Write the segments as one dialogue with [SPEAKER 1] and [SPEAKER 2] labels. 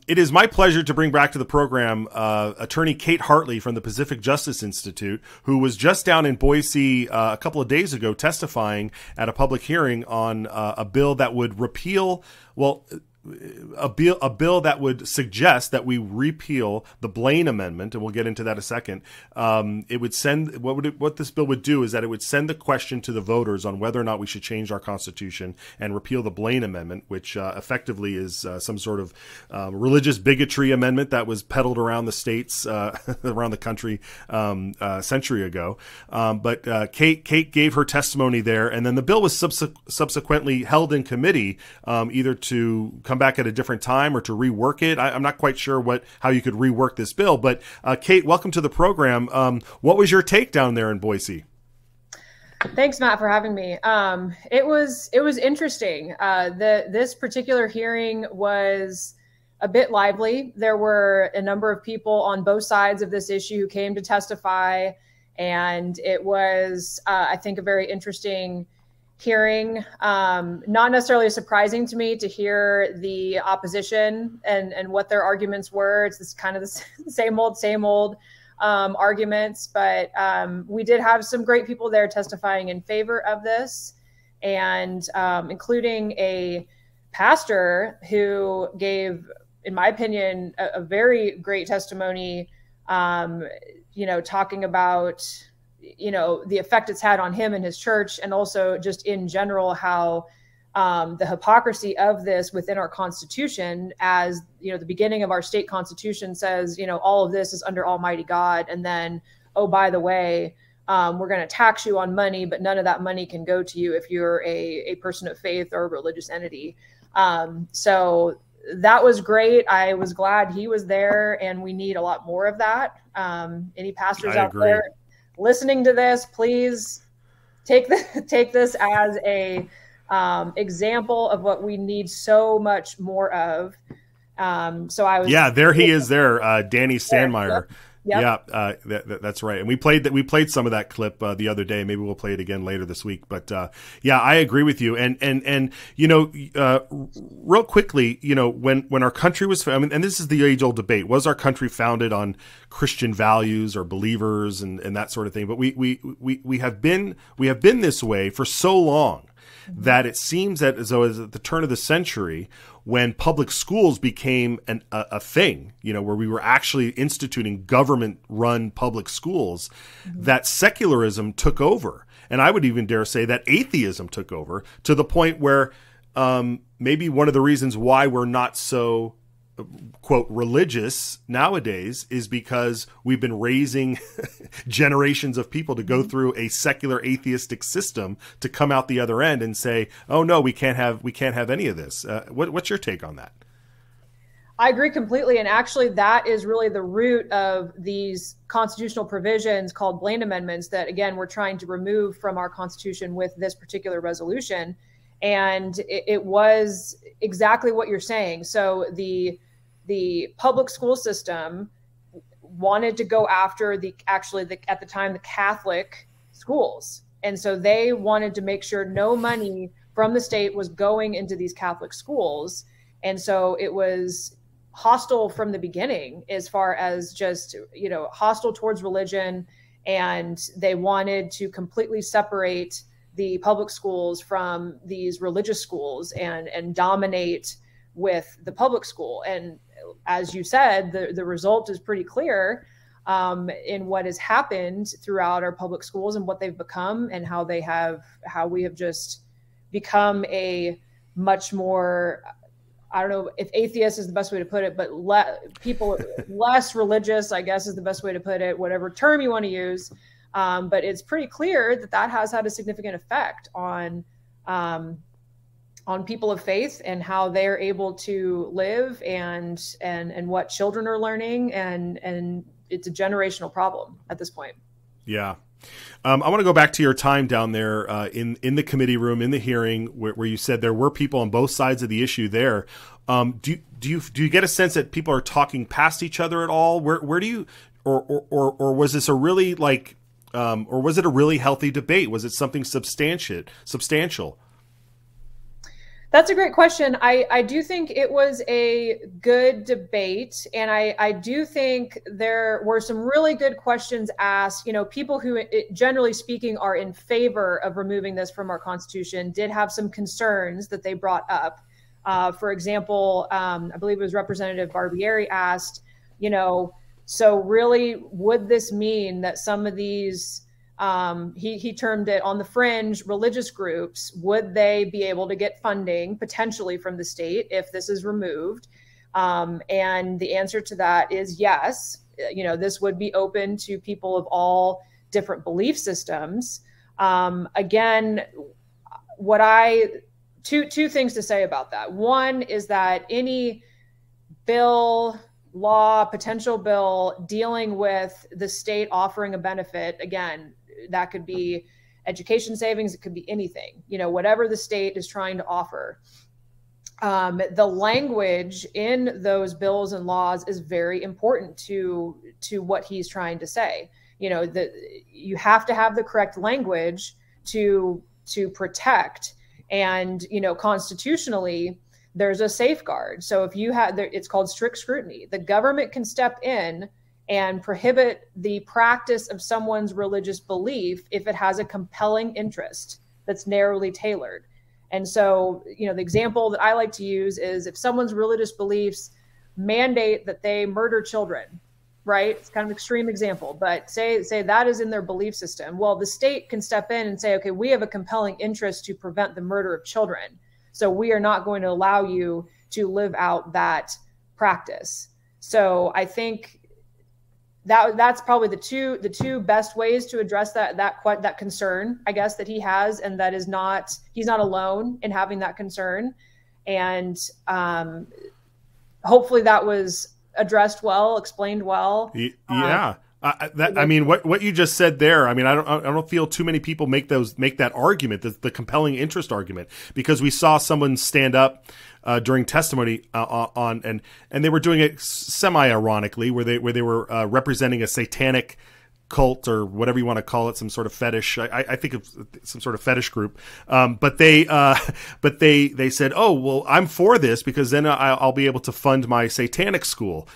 [SPEAKER 1] It is my pleasure to bring back to the program Attorney Kate Hartley from the Pacific Justice Institute, who was just down in Boise a couple of days ago testifying at a public hearing on a bill that would repeal, a bill that would suggest that we repeal the Blaine Amendment, and we'll get into that in a second. It would send what this bill would do is that it would send the question to the voters on whether or not we should change our Constitution and repeal the Blaine Amendment, which effectively is some sort of religious bigotry amendment that was peddled around the states, around the country a century ago. But Kate gave her testimony there, and then the bill was subsequently held in committee, either to come back at a different time or to rework it. I'm not quite sure how you could rework this bill, but Kate, welcome to the program. What was your take down there in Boise?
[SPEAKER 2] Thanks, Matt, for having me. It was interesting. This particular hearing was a bit lively. There were a number of people on both sides of this issue who came to testify, and it was, I think, a very interesting hearing. Not necessarily surprising to me to hear the opposition and what their arguments were. It's this kind of the same old arguments, but we did have some great people there testifying in favor of this, and including a pastor who gave, in my opinion, a very great testimony, talking about the effect it's had on him and his church, and also just in general how the hypocrisy of this within our Constitution, as the beginning of our state constitution says, all of this is under Almighty God, and then, oh, by the way, we're going to tax you on money, but none of that money can go to you if you're a person of faith or a religious entity. So that was great. I was glad he was there, and we need a lot more of that. Any pastors out there listening to this, please take this as a example of what we need so much more of. There he is there, Danny Stanmeyer. Yep. Yeah, that's right. And we played some of that clip the other day. Maybe we'll play it again later this week. But I agree with you. And real quickly, when our country was, and this is the age-old debate: was our country founded on Christian values or believers and that sort of thing? But we have been this way for so long that it seems that as though at the turn of the century, when public schools became a thing, where we were actually instituting government-run public schools, that secularism took over. And I would even dare say that atheism took over, to the point where maybe one of the reasons why we're not so, quote, religious nowadays is because we've been raising generations of people to go through a secular atheistic system to come out the other end and say, oh no, we can't have any of this. What's your take on that? I agree completely. And actually that is really the root of these constitutional provisions called Blaine amendments that, again, we're trying to remove from our Constitution with this particular resolution. And it was exactly what you're saying. So the public school system wanted to go after at the time, the Catholic schools. And so they wanted to make sure no money from the state was going into these Catholic schools. And so it was hostile from the beginning, as far as just, hostile towards religion. And they wanted to completely separate the public schools from these religious schools and dominate with the public school. And as you said, the result is pretty clear in what has happened throughout our public schools and what they've become, and how we have just become a much more, I don't know if atheist is the best way to put it, but people less religious, I guess, is the best way to put it, whatever term you want to use. But it's pretty clear that has had a significant effect on people of faith and how they're able to live and what children are learning. And it's a generational problem at this point. Yeah.
[SPEAKER 1] I want to go back to your time down there in the committee room, in the hearing, where you said there were people on both sides of the issue there. Do you get a sense that people are talking past each other at all? Where do you, or was this a really or was it a really healthy debate? Was it something substantial?
[SPEAKER 2] That's a great question. I do think it was a good debate. And I do think there were some really good questions asked. You know, people who, generally speaking, are in favor of removing this from our Constitution did have some concerns that they brought up. For example, I believe it was Representative Barbieri asked, you know, so really, would this mean that some of these, he termed it on the fringe religious groups, would they be able to get funding potentially from the state if this is removed? And the answer to that is yes. You know, this would be open to people of all different belief systems. Again, two things to say about that. One is that any bill, law, potential bill dealing with the state offering a benefit, again, that could be education savings, it could be anything, you know, whatever the state is trying to offer. The language in those bills and laws is very important to what he's trying to say. You know, that you have to have the correct language to protect. And, you know, constitutionally, there's a safeguard. So if you have, it's called strict scrutiny. The government can step in and prohibit the practice of someone's religious belief if it has a compelling interest that's narrowly tailored. And so, you know, the example that I like to use is if someone's religious beliefs mandate that they murder children, right? It's kind of an extreme example, but say that is in their belief system. Well, the state can step in and say, okay, we have a compelling interest to prevent the murder of children. So we are not going to allow you to live out that practice. So I think that's probably the two best ways to address that concern, I guess, that he has, and that is not, he's not alone in having that concern. And hopefully that was addressed well, explained well.
[SPEAKER 1] Yeah. I mean, what you just said there, I mean, I don't feel too many people make that argument, the compelling interest argument, because we saw someone stand up during testimony and they were doing it semi-ironically, where they were representing a satanic cult or whatever you want to call it, some sort of fetish. I think of some sort of fetish group. But they said, oh, well, I'm for this because then I'll be able to fund my satanic school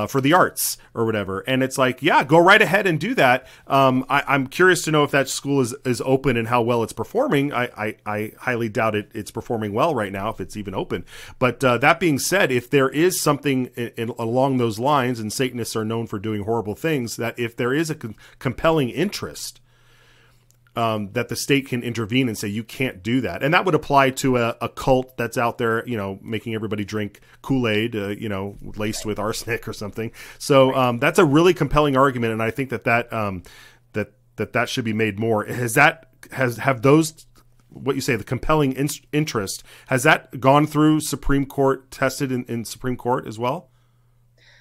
[SPEAKER 1] for the arts or whatever. And it's like, yeah, go right ahead and do that. I'm curious to know if that school is open and how well it's performing. I highly doubt it's performing well right now, if it's even open. But that being said, if there is something along those lines, and Satanists are known for doing horrible things, that if there is a compelling interest, that the state can intervene and say you can't do that. And that would apply to a cult that's out there, you know, making everybody drink Kool-Aid, you know, laced with arsenic or something. So that's a really compelling argument, and I think that should be made more. Have those, what you say, the compelling interest, has that gone through Supreme Court, tested in Supreme Court as well?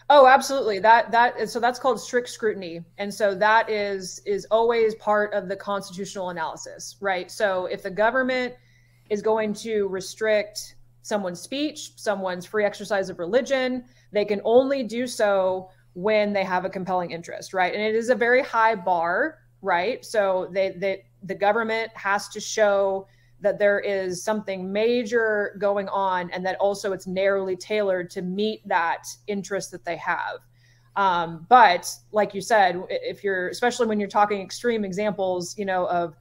[SPEAKER 2] Oh, absolutely. So that's called strict scrutiny. And so that is always part of the constitutional analysis, right? So if the government is going to restrict someone's speech, someone's free exercise of religion, they can only do so when they have a compelling interest, right? And it is a very high bar, right? So the government has to show that there is something major going on, and that also it's narrowly tailored to meet that interest that they have. But like you said, especially when you're talking extreme examples, you know, of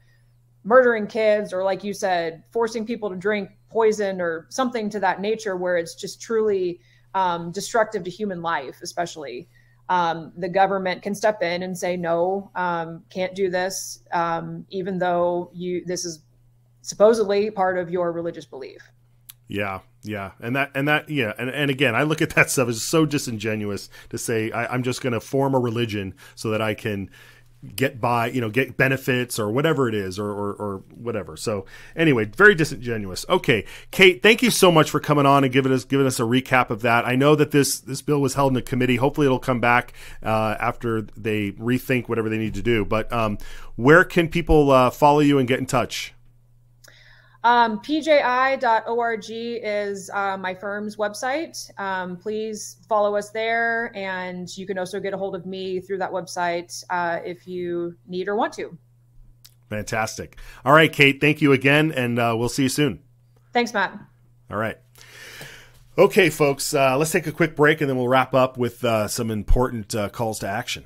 [SPEAKER 2] murdering kids, or like you said, forcing people to drink poison or something to that nature, where it's just truly destructive to human life, especially, the government can step in and say, no, can't do this, even though this is supposedly part of your religious belief. Yeah.
[SPEAKER 1] And again, I look at that stuff as so disingenuous to say, I'm just going to form a religion so that I can get by, you know, get benefits or whatever it is, or whatever. So anyway, very disingenuous. Okay. Kate, thank you so much for coming on and giving us a recap of that. I know that this bill was held in a committee. Hopefully it'll come back after they rethink whatever they need to do. But where can people follow you and get in touch?
[SPEAKER 2] PJI.org is my firm's website. Please follow us there, and you can also get a hold of me through that website if you need or want to.
[SPEAKER 1] Fantastic. All right, Kate, thank you again, and we'll see you soon.
[SPEAKER 2] Thanks, Matt.
[SPEAKER 1] All right. Okay, folks, let's take a quick break and then we'll wrap up with some important calls to action.